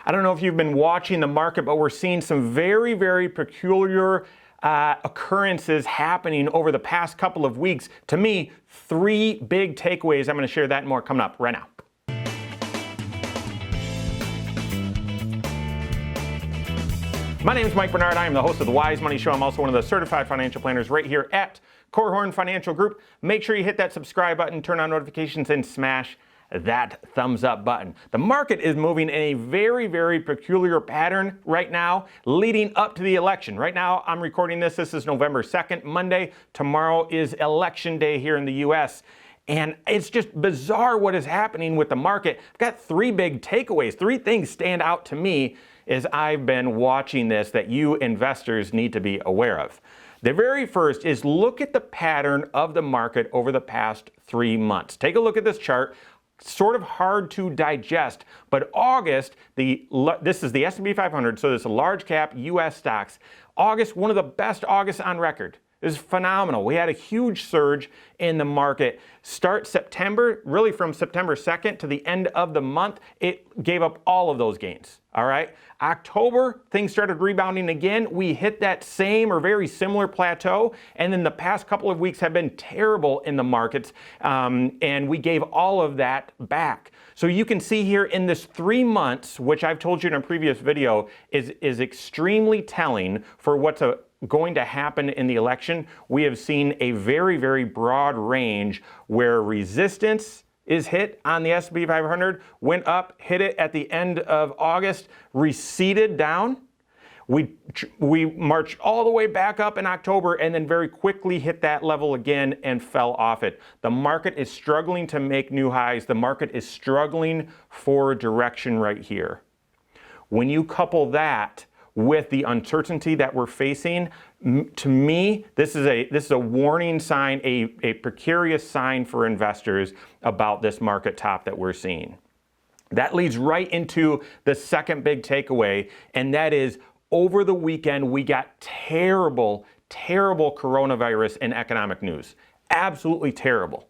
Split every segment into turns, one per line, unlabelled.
I don't know if you've been watching the market, but we're seeing some very, very peculiar occurrences happening over the past couple of weeks. To me, three big takeaways. I'm going to share that and more coming up right now. My name is Mike Bernard. I am the host of the Wise Money Show. I'm also one of the certified financial planners right here at Korhorn Financial Group. Make sure you hit that subscribe button, turn on notifications, and smash that thumbs up button. The market is moving in a very, very peculiar pattern right now, leading up to the election. Right now, I'm recording this. This is November 2nd, Monday. Tomorrow is election day here in the U.S., and it's just bizarre what is happening with the market. I've got three big takeaways. Three things stand out to me as I've been watching this that you investors need to be aware of. The very first is look at the pattern of the market over the past 3 months. Take a look at this chart. Sort of hard to digest, but August, this is the S&P 500, so this is large cap U.S. stocks. August, one of the best Augusts on record. It was phenomenal. We had a huge surge in the market. Start September, really from September 2nd to the end of the month, it gave up all of those gains. All right. October, things started rebounding again. We hit that same or very similar plateau. And then the past couple of weeks have been terrible in the markets. And we gave all of that back. So you can see here in this 3 months, which I've told you in a previous video, is extremely telling for what's going to happen in the election. We have seen a very, very broad range where resistance is hit on the S&P 500, went up, hit it at the end of August, receded down. We marched all the way back up in October and then very quickly hit that level again and fell off it. The market is struggling to make new highs. The market is struggling for direction right here. When you couple that with the uncertainty that we're facing, to me, this is a warning sign, a precarious sign for investors about this market top that we're seeing. That leads right into the second big takeaway, and that is over the weekend we got terrible, terrible coronavirus and economic news. Absolutely terrible.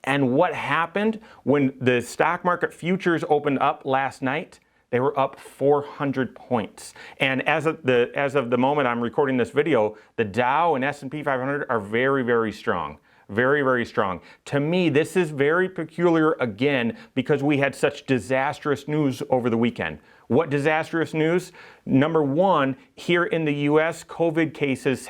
And what happened when the stock market futures opened up last night? They were up 400 points. And as of the moment I'm recording this video, the Dow and S&P 500 are very, very strong. Very, very strong. To me, this is very peculiar again because we had such disastrous news over the weekend. What disastrous news? Number one, here in the U.S., COVID cases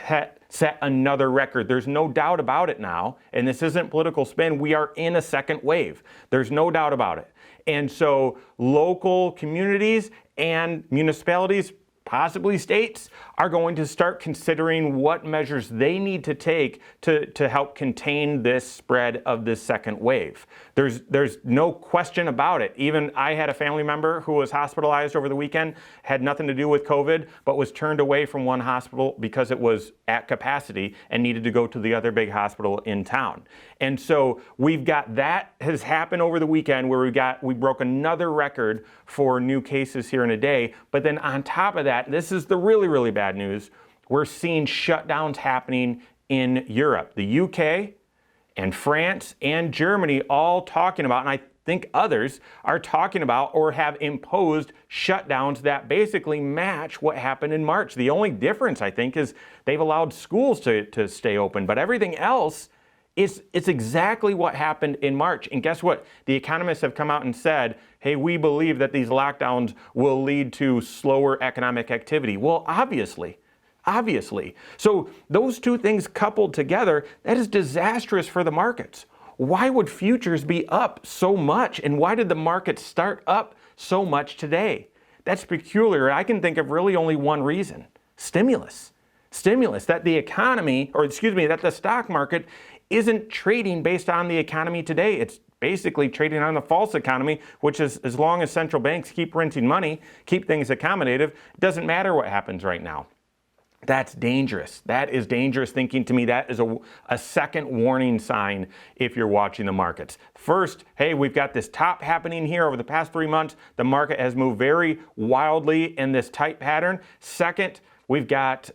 set another record. There's no doubt about it now, and this isn't political spin. We are in a second wave. There's no doubt about it. And so local communities and municipalities, possibly states, are going to start considering what measures they need to take to help contain this spread of this second wave. There's no question about it. Even I had a family member who was hospitalized over the weekend, had nothing to do with COVID, but was turned away from one hospital because it was at capacity and needed to go to the other big hospital in town. And so we've got that has happened over the weekend where we broke another record for new cases here in a day. But then on top of that, this is the really, really bad news. We're seeing shutdowns happening in Europe. The UK and France and Germany all talking about, and I think others are talking about or have imposed shutdowns that basically match what happened in March. The only difference, I think, is they've allowed schools to stay open, but everything else it's exactly what happened in March. And guess what? The economists have come out and said, hey, we believe that these lockdowns will lead to slower economic activity. Well, obviously. So those two things coupled together, that is disastrous for the markets. Why would futures be up so much? And why did the market start up so much today? That's peculiar. I can think of really only one reason. Stimulus, that the economy, that the stock market isn't trading based on the economy today. It's basically trading on the false economy, which is as long as central banks keep printing money, keep things accommodative, it doesn't matter what happens right now. That's dangerous. That is dangerous thinking to me. That is a second warning sign if you're watching the markets. First, hey, we've got this top happening here over the past 3 months. The market has moved very wildly in this tight pattern. Second, we've got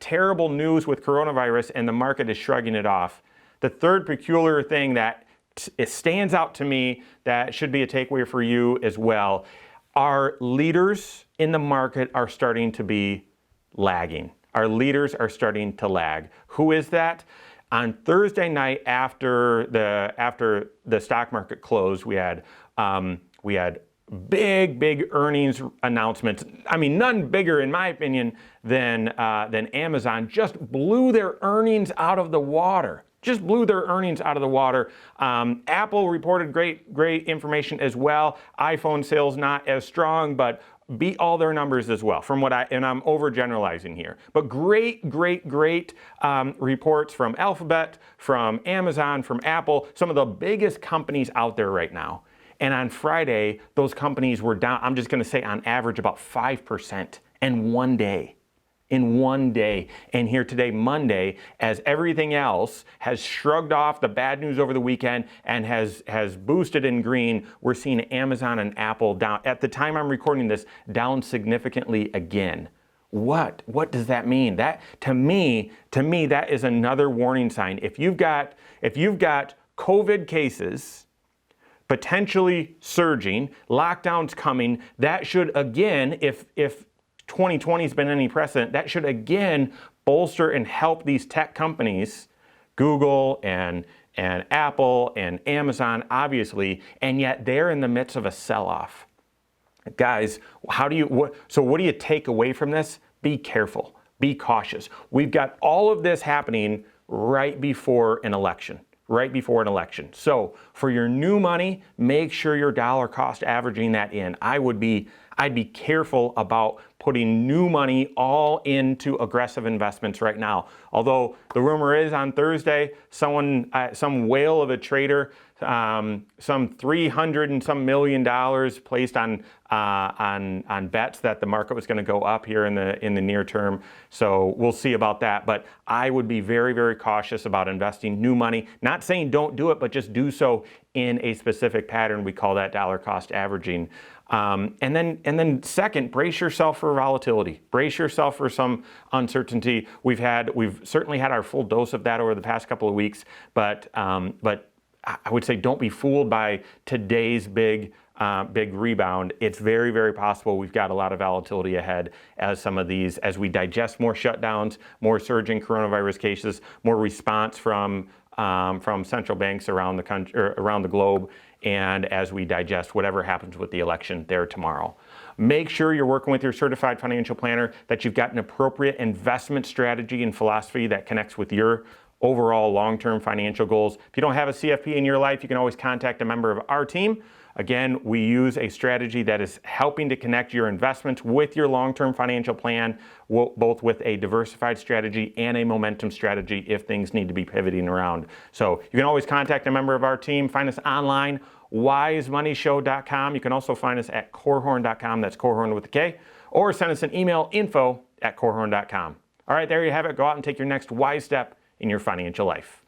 terrible news with coronavirus and the market is shrugging it off. The third peculiar thing that it stands out to me that should be a takeaway for you as well. Our leaders in the market are starting to be lagging. Our leaders are starting to lag. Who is that? On Thursday night after the stock market closed, we had big earnings announcements. I mean, none bigger, in my opinion, than Amazon. Just blew their earnings out of the water. Just blew their earnings out of the water. Apple reported great information as well. iPhone sales not as strong, but beat all their numbers as well, and I'm overgeneralizing here. But great reports from Alphabet, from Amazon, from Apple, some of the biggest companies out there right now. And on Friday, those companies were down, I'm just gonna say on average about 5% in one day. And here today, Monday, as everything else has shrugged off the bad news over the weekend and has boosted in green, we're seeing Amazon and Apple down, at the time I'm recording this, down significantly again. What does that mean? That to me, that is another warning sign. If you've got COVID cases potentially surging, lockdowns coming, that should again, if 2020 has been any precedent, that should again bolster and help these tech companies, Google and Apple and Amazon, obviously, and yet they're in the midst of a sell-off. Guys, what do you take away from this? Be careful, be cautious. We've got all of this happening right before an election. So for your new money, make sure you're dollar cost averaging that in. I'd be careful about putting new money all into aggressive investments right now. Although the rumor is on Thursday, some whale of a trader, some $300 and some million placed on bets that the market was going to go up here in the near term. So we'll see about that. But I would be very cautious about investing new money. Not saying don't do it, but just do so in a specific pattern. We call that dollar cost averaging. And then second, brace yourself for volatility. Brace yourself for some uncertainty. We've certainly had our full dose of that over the past couple of weeks, but I would say don't be fooled by today's big rebound. It's very possible we've got a lot of volatility ahead as we digest more shutdowns, more surging coronavirus cases, more response from central banks around the country, around the globe, and as we digest whatever happens with the election there tomorrow. Make sure you're working with your certified financial planner, that you've got an appropriate investment strategy and philosophy that connects with your overall long-term financial goals. If you don't have a CFP in your life, you can always contact a member of our team. Again, we use a strategy that is helping to connect your investments with your long-term financial plan, both with a diversified strategy and a momentum strategy if things need to be pivoting around. So you can always contact a member of our team. Find us online, wisemoneyshow.com. You can also find us at corehorn.com. That's Corehorn with a K. Or send us an email, info@corehorn.com. All right, there you have it. Go out and take your next wise step in your financial life.